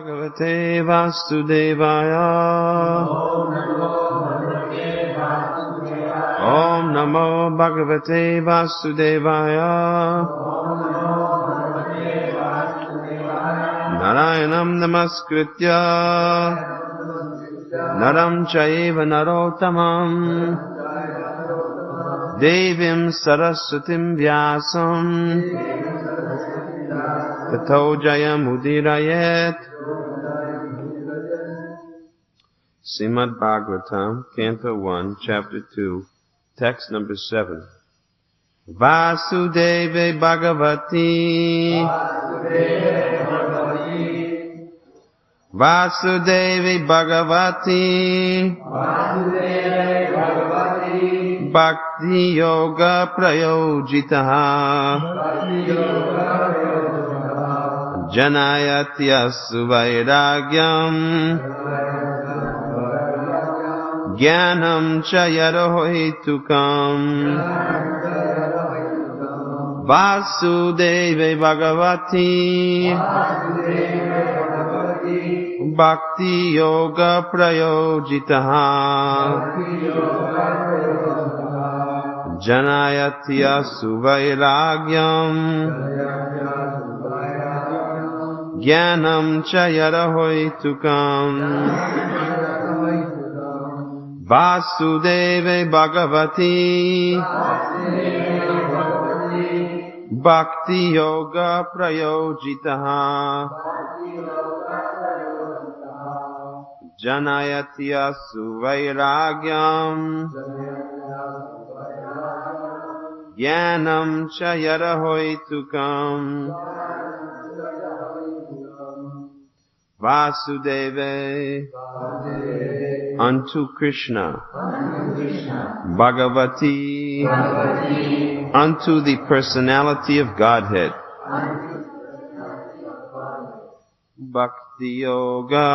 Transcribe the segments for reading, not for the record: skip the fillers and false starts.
Bhagavate Vasudevaya. Om Namo Bhagavate Vasudevaya. Narayanam Namaskritya Naram Chaiva Narottamam Devim Saraswatim Vyasam Tato Jayam Udirayet. Srimad Bhagavatam, Canto 1, Chapter 2, Text number 7. Vasudeve Bhagavati Vasudeve Bhagavati bhakti-yoga prayojitaha janayatyasu vairagyam jnanam cha yarohitukam. Vasudeve Bhagavati bhakti-yoga prayojitaha janayatyasu vairagyam jnanam cha yarohitukam. Vasudeve Bhagavati bhakti-yoga prayojitaha janayatyasu vairagyam jnanam cha yarohitukam. Vasudeve unto Krishna, Bhagavati unto the personality of Godhead, bhakti-yoga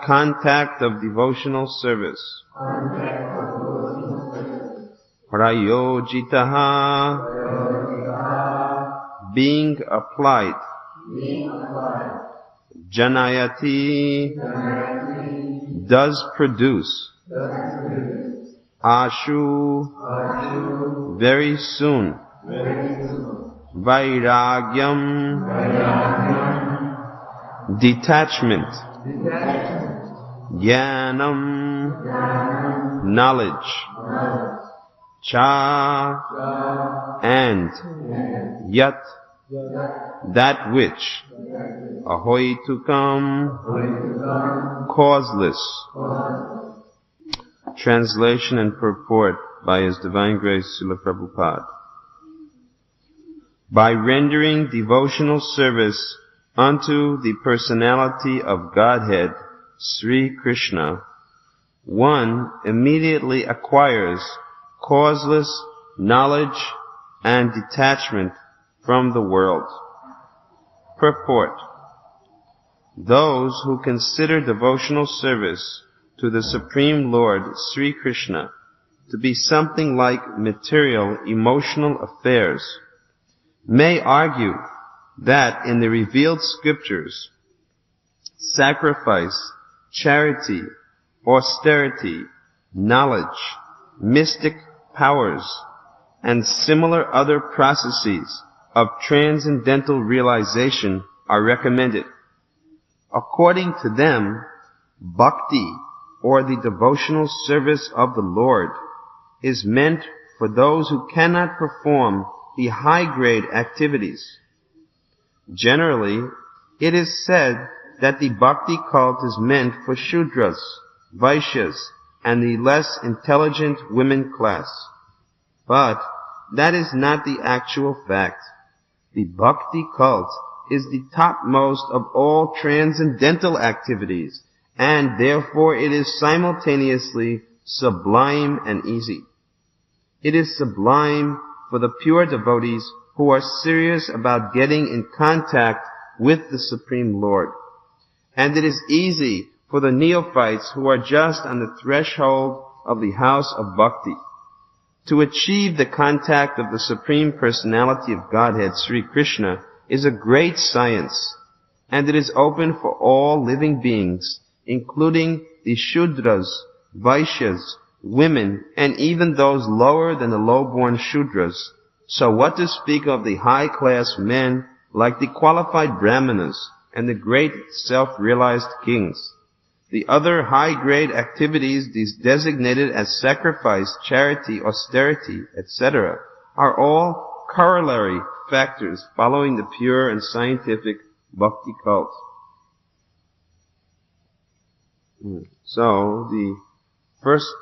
contact of devotional service, prayojitaha being applied, janayati does produce, ashu very soon, vairagyam detachment, jnanam knowledge, cha and yat that which, ahoitukam causeless. Translation and purport by His Divine Grace Srila Prabhupada. By rendering devotional service unto the personality of Godhead, Sri Krishna, one immediately acquires causeless knowledge and detachment from the world. Purport. Those who consider devotional service to the Supreme Lord Sri Krishna to be something like material emotional affairs may argue that in the revealed scriptures, sacrifice, charity, austerity, knowledge, mystic powers, and similar other processes of transcendental realization are recommended. According to them, bhakti, or the devotional service of the Lord, is meant for those who cannot perform the high-grade activities. Generally, it is said that the bhakti cult is meant for Shudras, Vaishyas, and the less intelligent women class. But that is not the actual fact. The bhakti cult is the topmost of all transcendental activities, and therefore it is simultaneously sublime and easy. It is sublime for the pure devotees who are serious about getting in contact with the Supreme Lord. And it is easy for the neophytes who are just on the threshold of the house of bhakti. To achieve the contact of the Supreme Personality of Godhead, Sri Krishna, is a great science. and it is open for all living beings, including the Shudras, Vaishyas, women, and even those lower than the low-born Shudras. So what to speak of the high-class men like the qualified Brahmanas and the great self-realized kings? The other high-grade activities designated as sacrifice, charity, austerity, etc., are all corollary factors following the pure and scientific bhakti cult. So, the first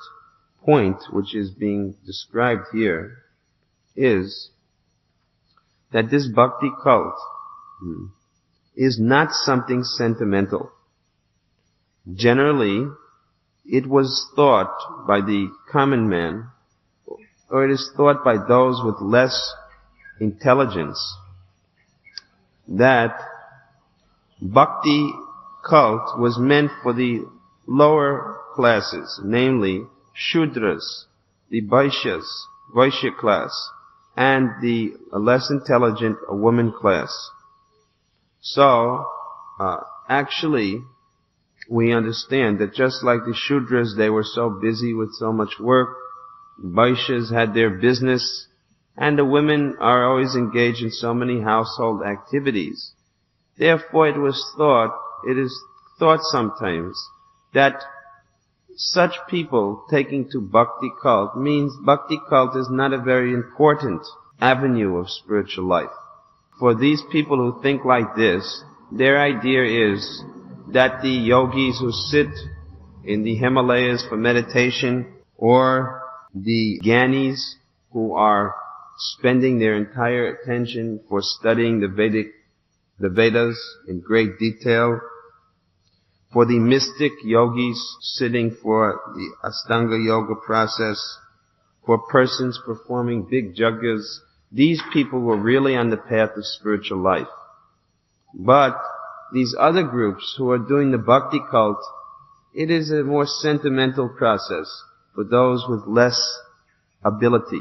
point which is being described here is that this bhakti cult is not something sentimental. Generally, it was thought by the common man, or it is thought by those with less intelligence, that bhakti cult was meant for the lower classes, namely Shudras, the Vaishya class, and the less intelligent woman class. So, actually, we understand that just like the Shudras, they were so busy with so much work, Vaishyas had their business, and the women are always engaged in so many household activities. Therefore, it is thought sometimes that such people taking to bhakti cult means bhakti cult is not a very important avenue of spiritual life. For these people who think like this, their idea is that the yogis who sit in the Himalayas for meditation, or the Gyanis who are spending their entire attention for studying the Vedas in great detail, for the mystic yogis sitting for the Astanga Yoga process, for persons performing big yajnas, these people were really on the path of spiritual life. But these other groups who are doing the bhakti cult, it is a more sentimental process for those with less ability.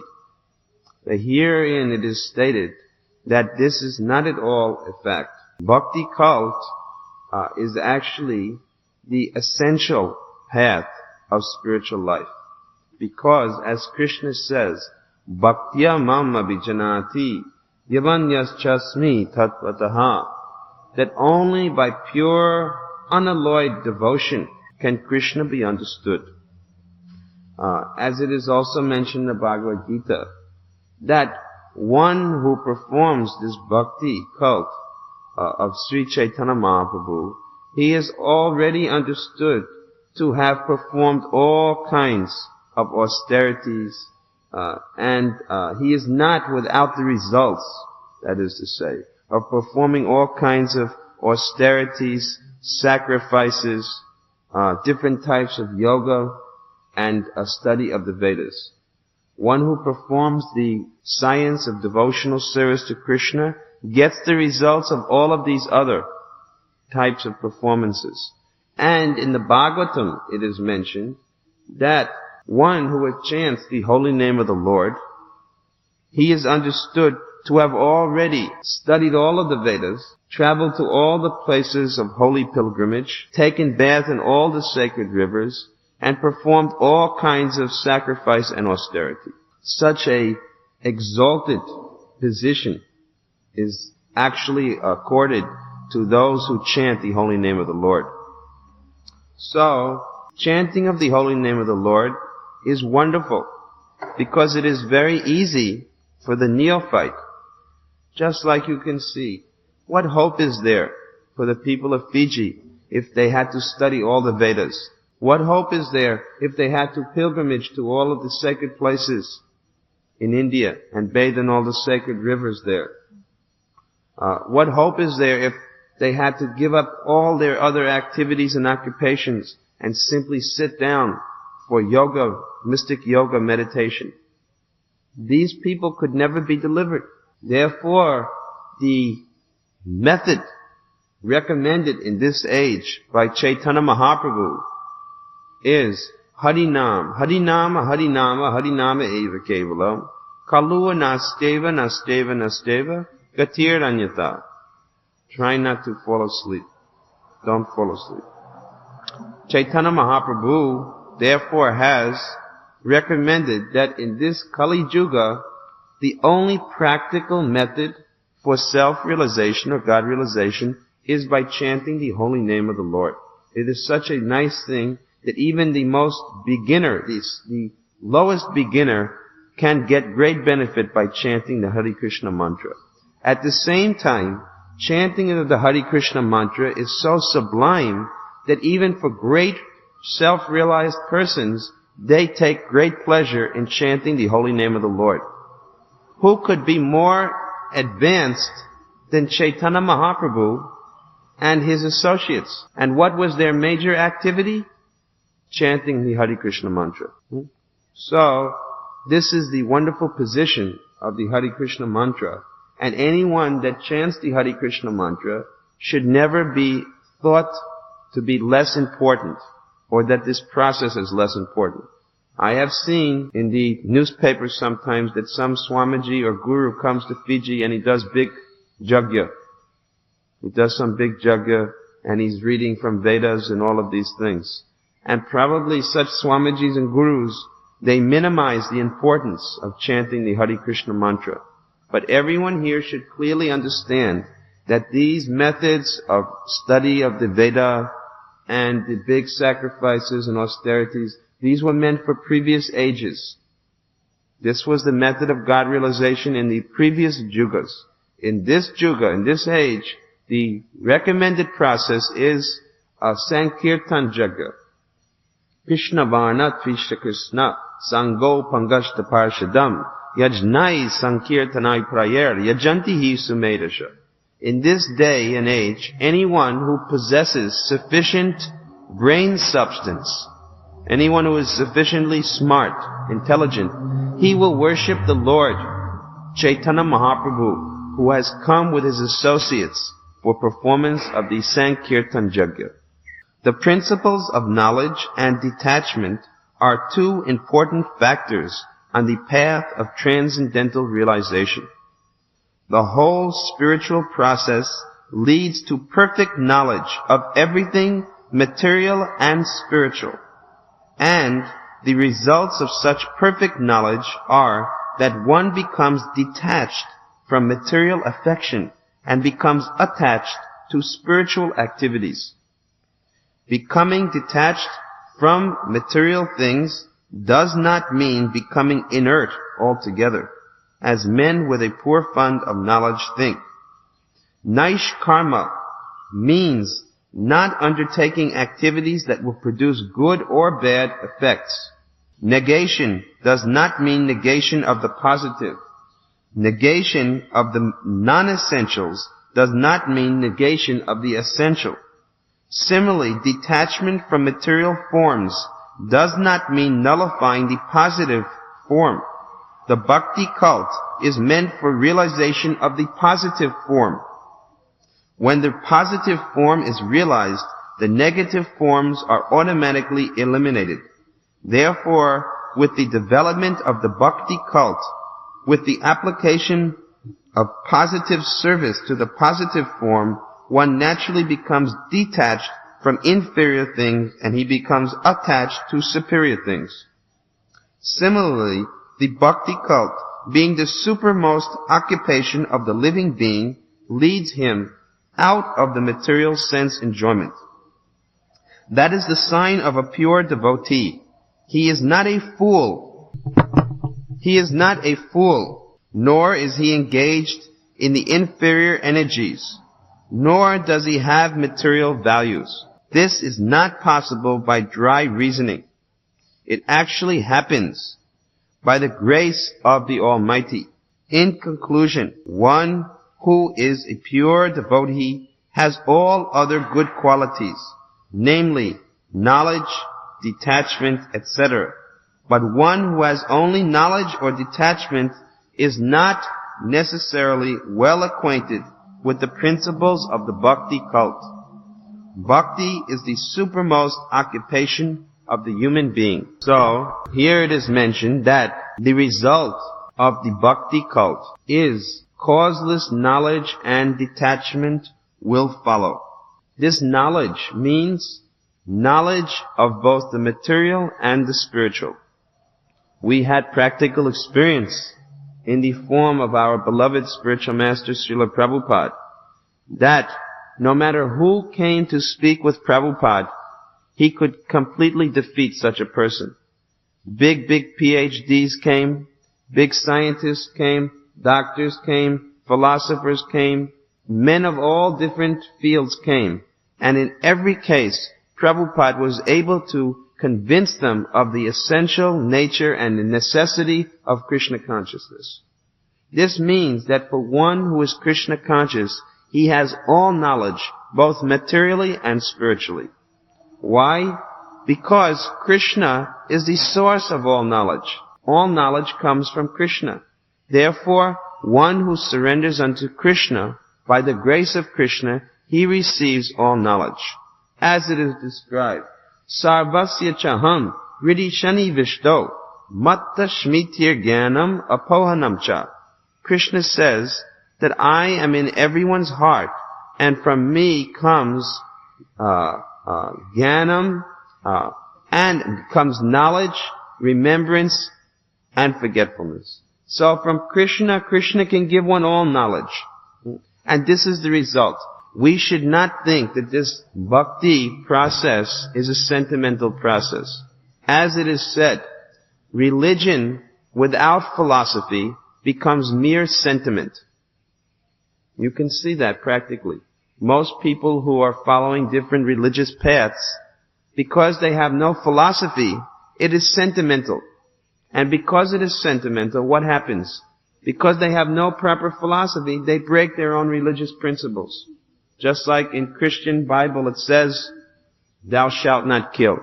Herein it is stated that this is not at all a fact. Bhakti cult is actually the essential path of spiritual life. Because, as Krishna says, Bhaktya mam abhijanati yavanyaschasmi tatvataha, that only by pure, unalloyed devotion can Krishna be understood. As it is also mentioned in the Bhagavad Gita, that one who performs this bhakti cult of Sri Chaitanya Mahaprabhu, he is already understood to have performed all kinds of austerities, and he is not without the results, that is to say, of performing all kinds of austerities, sacrifices, different types of yoga, and a study of the Vedas. One who performs the science of devotional service to Krishna gets the results of all of these other types of performances. And in the Bhagavatam it is mentioned that one who chants the holy name of the Lord, he is understood to have already studied all of the Vedas, traveled to all the places of holy pilgrimage, taken bath in all the sacred rivers, and performed all kinds of sacrifice and austerity. Such a exalted position is actually accorded to those who chant the holy name of the Lord. So, chanting of the holy name of the Lord is wonderful, because it is very easy for the neophyte. Just like you can see, what hope is there for the people of Fiji if they had to study all the Vedas? What hope is there if they had to pilgrimage to all of the sacred places in India and bathe in all the sacred rivers there? What hope is there if they had to give up all their other activities and occupations and simply sit down for yoga, mystic yoga meditation? These people could never be delivered. Therefore, the method recommended in this age by Chaitanya Mahaprabhu is Harinam, Harinama, Harinama, Harinama eva kevalam, Kalua nasteva, nasteva, nasteva, Gatir anyata. Try not to fall asleep. Don't fall asleep. Chaitanya Mahaprabhu therefore has recommended that in this Kali Yuga, the only practical method for self-realization or God realization is by chanting the holy name of the Lord. It is such a nice thing that even the most beginner, the lowest beginner, can get great benefit by chanting the Hare Krishna mantra. At the same time, chanting of the Hare Krishna mantra is so sublime that even for great self-realized persons, they take great pleasure in chanting the holy name of the Lord. Who could be more advanced than Chaitanya Mahaprabhu and his associates? And what was their major activity? Chanting the Hare Krishna mantra. So, this is the wonderful position of the Hare Krishna mantra. And anyone that chants the Hare Krishna mantra should never be thought to be less important, or that this process is less important. I have seen in the newspapers sometimes that some Swamiji or Guru comes to Fiji and he does big yajna. He does some big yajna and he's reading from Vedas and all of these things. And probably such Swamijis and Gurus, they minimize the importance of chanting the Hare Krishna mantra. But everyone here should clearly understand that these methods of study of the Veda and the big sacrifices and austerities, these were meant for previous ages. This was the method of God realization in the previous yugas. In this yuga, in this age, the recommended process is a Sankirtan Jagga. Krishna Varna Tvishta Krsna Sango Pangashta Parshadam Yajnai Sankirtanai Prayer Yajanti Hi Sumedasha. In this day and age, anyone who possesses sufficient brain substance, anyone who is sufficiently smart, intelligent, he will worship the Lord, Chaitanya Mahaprabhu, who has come with his associates for performance of the Sankirtan Jagya. The principles of knowledge and detachment are two important factors on the path of transcendental realization. The whole spiritual process leads to perfect knowledge of everything material and spiritual. And the results of such perfect knowledge are that one becomes detached from material affection and becomes attached to spiritual activities. Becoming detached from material things does not mean becoming inert altogether, as men with a poor fund of knowledge think. Naish karma means not undertaking activities that will produce good or bad effects. Negation does not mean negation of the positive. Negation of the non-essentials does not mean negation of the essential. Similarly, detachment from material forms does not mean nullifying the positive form. The bhakti cult is meant for realization of the positive form. When the positive form is realized, the negative forms are automatically eliminated. Therefore, with the development of the bhakti cult, with the application of positive service to the positive form, one naturally becomes detached from inferior things and he becomes attached to superior things. Similarly, the bhakti cult, being the supermost occupation of the living being, leads him out of the material sense enjoyment. That is the sign of a pure devotee. He is not a fool. He is not a fool, nor is he engaged in the inferior energies, nor does he have material values. This is not possible by dry reasoning. It actually happens by the grace of the Almighty. In conclusion, one who is a pure devotee has all other good qualities, namely knowledge, detachment, etc. But one who has only knowledge or detachment is not necessarily well acquainted with the principles of the bhakti cult. Bhakti is the supermost occupation of the human being. So, here it is mentioned that the result of the bhakti cult is causeless knowledge and detachment will follow. This knowledge means knowledge of both the material and the spiritual. We had practical experience in the form of our beloved spiritual master Srila Prabhupada, that no matter who came to speak with Prabhupada, he could completely defeat such a person. Big PhDs came, big scientists came, doctors came, philosophers came, men of all different fields came, and in every case, Prabhupada was able to convince them of the essential nature and the necessity of Krishna consciousness. This means that for one who is Krishna conscious, he has all knowledge, both materially and spiritually. Why? Because Krishna is the source of all knowledge. All knowledge comes from Krishna. Therefore, one who surrenders unto Krishna, by the grace of Krishna, he receives all knowledge. As it is described, Sarvasya chaham ridi shani vishto matta shmitir gyanam apohanam cha. Krishna says that I am in everyone's heart, and from me comes jnanam, and comes knowledge, remembrance, and forgetfulness. So from Krishna, Krishna can give one all knowledge. And this is the result. We should not think that this bhakti process is a sentimental process. As it is said, religion without philosophy becomes mere sentiment. You can see that practically. Most people who are following different religious paths, because they have no philosophy, it is sentimental. And because it is sentimental, what happens? Because they have no proper philosophy, they break their own religious principles. Just like in Christian Bible it says, thou shalt not kill.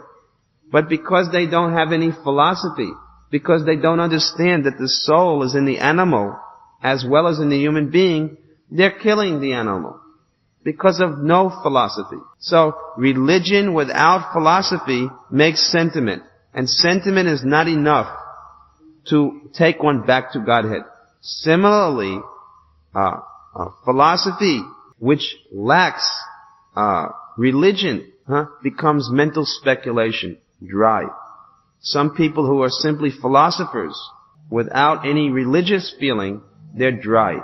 But because they don't have any philosophy, because they don't understand that the soul is in the animal as well as in the human being, they're killing the animal because of no philosophy. So religion without philosophy makes sentiment. And sentiment is not enough to take one back to Godhead. Similarly, philosophy which lacks religion becomes mental speculation, dry. Some people who are simply philosophers without any religious feeling, they're dry.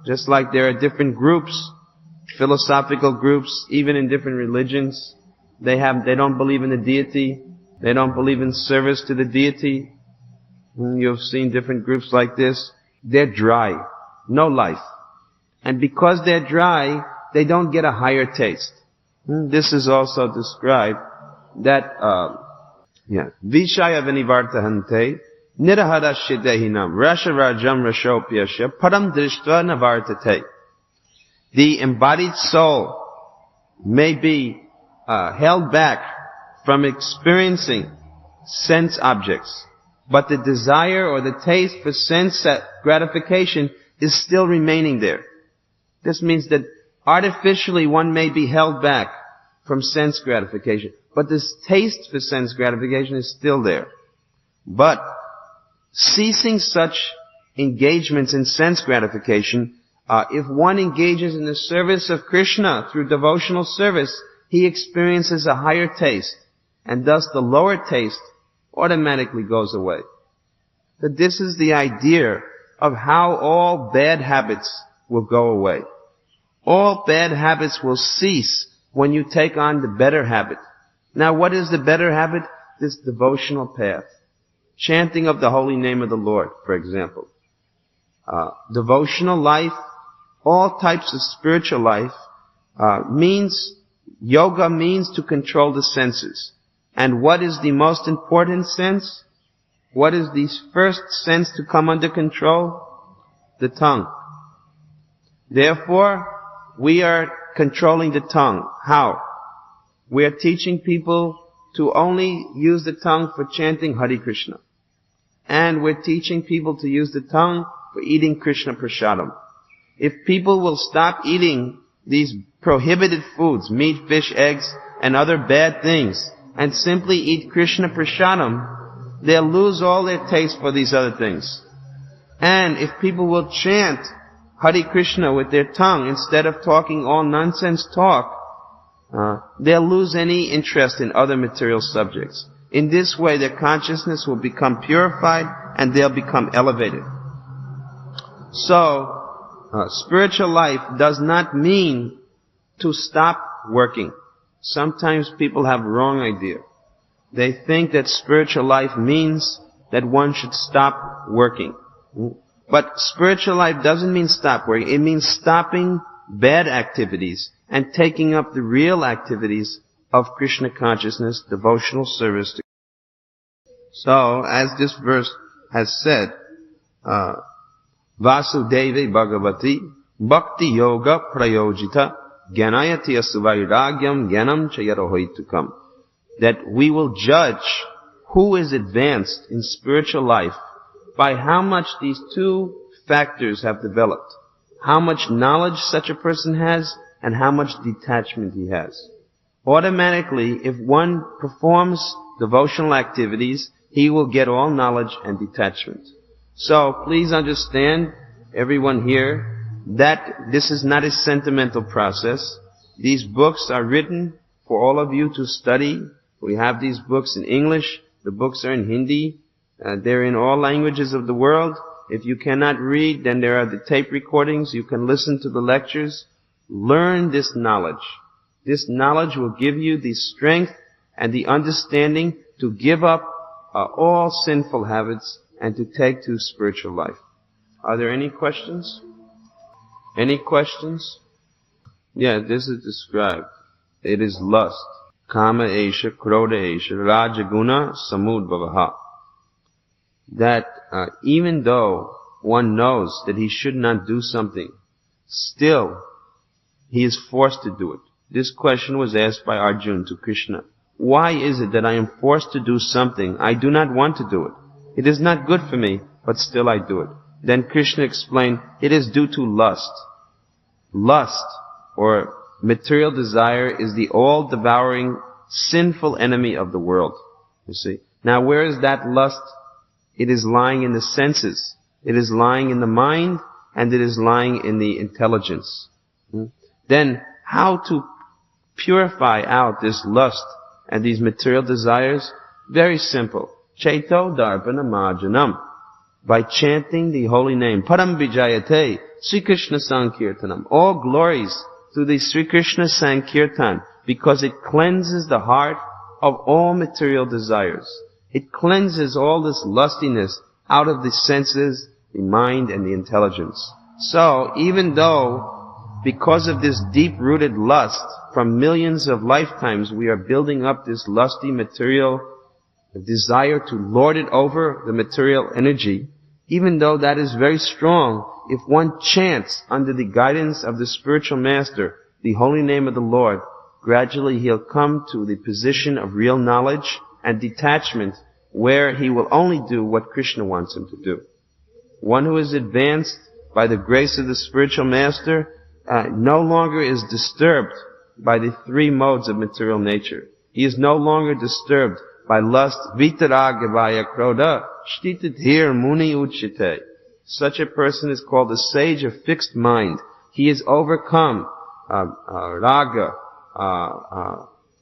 Just like there are different groups, philosophical groups, even in different religions, they don't believe in the deity, they don't believe in service to the deity. You've seen different groups like this. They're dry, no life. And because they're dry, they don't get a higher taste. This is also described that, Vishaya vinivartahante, nirahara shidehinam, rasha rajam rashopyasha, param drishtva navartate. The embodied soul may be held back from experiencing sense objects, but the desire or the taste for sense gratification is still remaining there. This means that artificially one may be held back from sense gratification, but this taste for sense gratification is still there. But ceasing such engagements in sense gratification, if one engages in the service of Krishna through devotional service, he experiences a higher taste, and thus the lower taste automatically goes away. So this is the idea of how all bad habits will go away. All bad habits will cease when you take on the better habit. Now what is the better habit? This devotional path. Chanting of the holy name of the Lord, for example. Devotional life, all types of spiritual life, yoga means to control the senses. And what is the most important sense? What is the first sense to come under control? The tongue. Therefore, we are controlling the tongue. How? We are teaching people to only use the tongue for chanting Hare Krishna. And we're teaching people to use the tongue for eating Krishna Prasadam. If people will stop eating these prohibited foods, meat, fish, eggs, and other bad things, and simply eat Krishna Prasadam, they'll lose all their taste for these other things. And if people will chant Hare Krishna with their tongue instead of talking all nonsense talk, they'll lose any interest in other material subjects. In this way, their consciousness will become purified and they'll become elevated. So, spiritual life does not mean to stop working. Sometimes people have a wrong idea. They think that spiritual life means that one should stop working. But spiritual life doesn't mean stop working. It means stopping bad activities and taking up the real activities of Krishna consciousness, devotional service to Krishna. So, as this verse has said, Vasudeve Bhagavati bhakti-yoga prayojita Gyanayati asvairagyam gyanam chayarohitukam. That we will judge who is advanced in spiritual life by how much these two factors have developed. How much knowledge such a person has and how much detachment he has. Automatically, if one performs devotional activities, he will get all knowledge and detachment. So please understand, everyone here, that this is not a sentimental process. These books are written for all of you to study. We have these books in English. The books are in Hindi. They're in all languages of the world. If you cannot read, then there are the tape recordings. You can listen to the lectures. Learn this knowledge. This knowledge will give you the strength and the understanding to give up all sinful habits and to take to spiritual life. Are there any questions? Any questions? Yeah, this is described. It is lust. Kama esha, krodha esha, rajaguna samudbhavaha. That even though one knows that he should not do something, still he is forced to do it. This question was asked by Arjuna to Krishna. Why is it that I am forced to do something I do not want to do it? It is not good for me, but still I do it. Then Krishna explained, it is due to lust. Lust, or material desire, is the all-devouring, sinful enemy of the world. You see? Now where is that lust? It is lying in the senses. It is lying in the mind, and it is lying in the intelligence. Then, how to purify out this lust and these material desires? Very simple. Chaito darpana marjanam. By chanting the holy name. Param vijayate Sri Krishna Sankirtanam. All glories to the Sri Krishna Sankirtan, because it cleanses the heart of all material desires. It cleanses all this lustiness out of the senses, the mind, and the intelligence. So, even though, because of this deep-rooted lust, from millions of lifetimes we are building up this lusty material desire to lord it over the material energy, even though that is very strong, if one chants under the guidance of the spiritual master, the holy name of the Lord, gradually he'll come to the position of real knowledge and detachment, where he will only do what Krishna wants him to do. One who is advanced by the grace of the spiritual master no longer is disturbed by the three modes of material nature. He is no longer disturbed by lust, vitaraga vaya krodha, shtitatir muni uchite. Such a person is called a sage of fixed mind. He has overcome raga,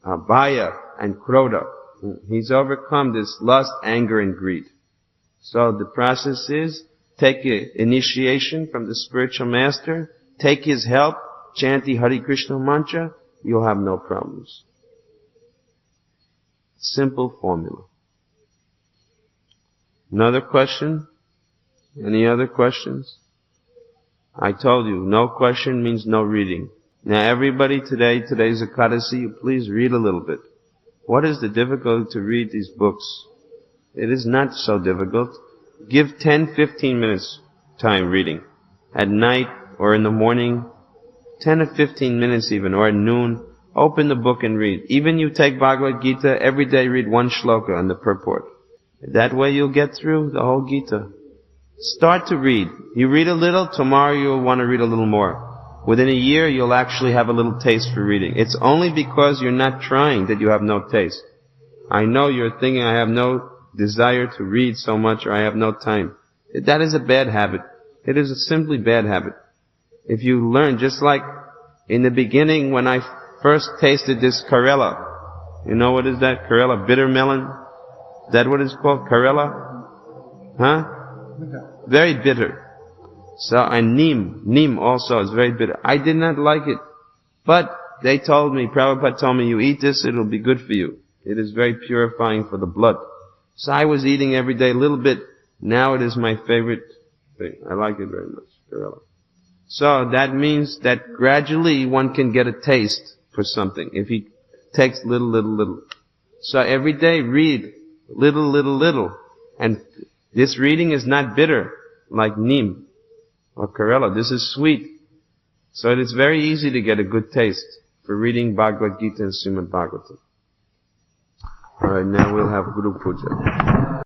vaya, and krodha. He's overcome this lust, anger, and greed. So the process is, take initiation from the spiritual master, take his help, chant the Hare Krishna mantra, you'll have no problems. Simple formula. Another question? Any other questions? I told you, no question means no reading. Now everybody today's Ekadasi, please read a little bit. What is the difficulty to read these books? It is not so difficult. Give 10-15 minutes time reading. At night or in the morning, 10 or 15 minutes even, or at noon, open the book and read. Even you take Bhagavad Gita, every day read one shloka on the purport. That way you'll get through the whole Gita. Start to read. You read a little, tomorrow you'll want to read a little more. Within a year you'll actually have a little taste for reading. It's only because you're not trying that you have no taste. I know you're thinking, I have no desire to read so much, or I have no time. That is a bad habit. It is a simply bad habit. If you learn, just like in the beginning when I first tasted this Karela. You know what is that? Karela, bitter melon? Is that what it's called? Karela? Huh? Very bitter. So, and neem also is very bitter. I did not like it. But they told me, Prabhupada told me, you eat this, it'll be good for you. It is very purifying for the blood. So I was eating every day a little bit. Now it is my favorite thing. I like it very much, Karela. So that means that gradually one can get a taste for something if he takes little. So every day read little. And this reading is not bitter like neem or Karela. This is sweet. So it is very easy to get a good taste for reading Bhagavad Gita and Srimad Bhagavatam. Alright, now we'll have Guru Puja.